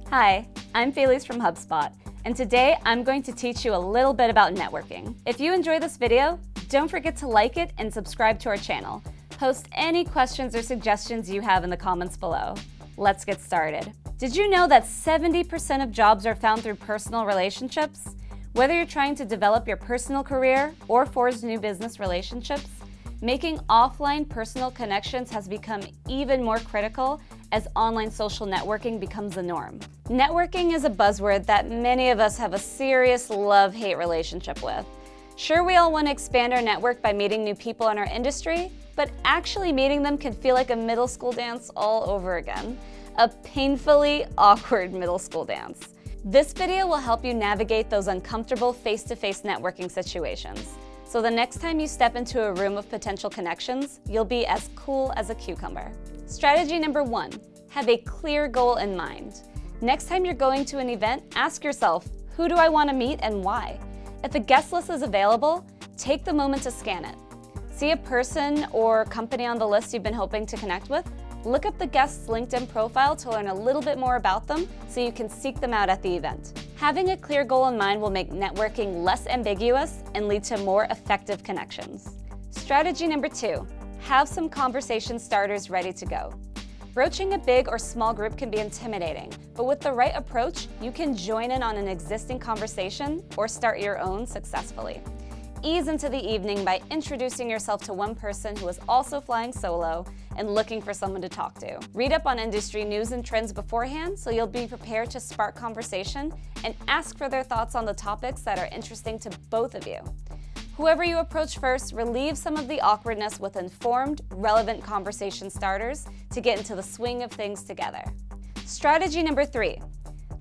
Hi, I'm Felice from HubSpot, and today I'm going to teach you a little bit about networking. If you enjoy this video, don't forget to like it and subscribe to our channel. Post any questions or suggestions you have in the comments below. Let's get started. Did you know that 70% of jobs are found through personal relationships? Whether you're trying to develop your personal career or forge new business relationships, making offline personal connections has become even more critical as online social networking becomes the norm. Networking is a buzzword that many of us have a serious love-hate relationship with. Sure, we all want to expand our network by meeting new people in our industry, but actually meeting them can feel like a middle school dance all over again. A painfully awkward middle school dance. This video will help you navigate those uncomfortable face-to-face networking situations. So the next time you step into a room of potential connections, you'll be as cool as a cucumber. Strategy number 1, have a clear goal in mind. Next time you're going to an event, ask yourself, who do I want to meet and why? If a guest list is available, take the moment to scan it. See a person or company on the list you've been hoping to connect with? Look up the guest's LinkedIn profile to learn a little bit more about them so you can seek them out at the event. Having a clear goal in mind will make networking less ambiguous and lead to more effective connections. Strategy number 2, have some conversation starters ready to go. Broaching a big or small group can be intimidating, but with the right approach, you can join in on an existing conversation or start your own successfully. Ease into the evening by introducing yourself to one person who is also flying solo and looking for someone to talk to. Read up on industry news and trends beforehand so you'll be prepared to spark conversation and ask for their thoughts on the topics that are interesting to both of you. Whoever you approach first, relieve some of the awkwardness with informed, relevant conversation starters to get into the swing of things together. Strategy number 3,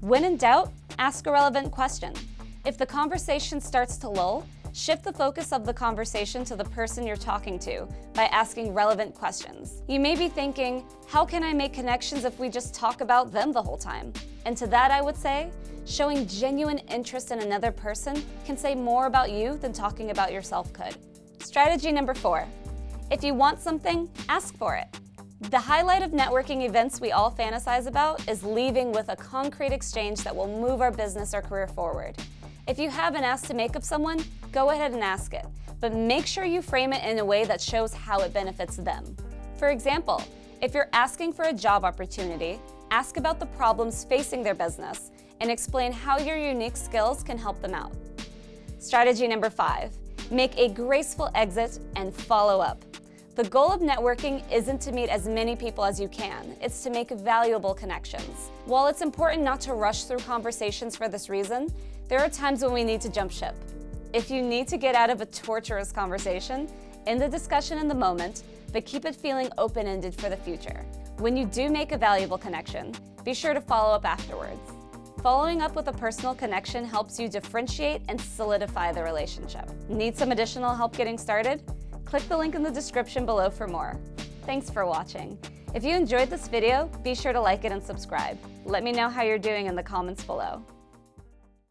when in doubt, ask a relevant question. If the conversation starts to lull, shift the focus of the conversation to the person you're talking to by asking relevant questions. You may be thinking, how can I make connections if we just talk about them the whole time? And to that I would say, showing genuine interest in another person can say more about you than talking about yourself could. Strategy number 4, if you want something, ask for it. The highlight of networking events we all fantasize about is leaving with a concrete exchange that will move our business or career forward. If you have an ask to make of someone, go ahead and ask it, but make sure you frame it in a way that shows how it benefits them. For example, if you're asking for a job opportunity, ask about the problems facing their business and explain how your unique skills can help them out. Strategy number 5, make a graceful exit and follow up. The goal of networking isn't to meet as many people as you can, it's to make valuable connections. While it's important not to rush through conversations for this reason, there are times when we need to jump ship. If you need to get out of a torturous conversation, end the discussion in the moment, but keep it feeling open-ended for the future. When you do make a valuable connection, be sure to follow up afterwards. Following up with a personal connection helps you differentiate and solidify the relationship. Need some additional help getting started? Click the link in the description below for more. Thanks for watching. If you enjoyed this video, be sure to like it and subscribe. Let me know how you're doing in the comments below.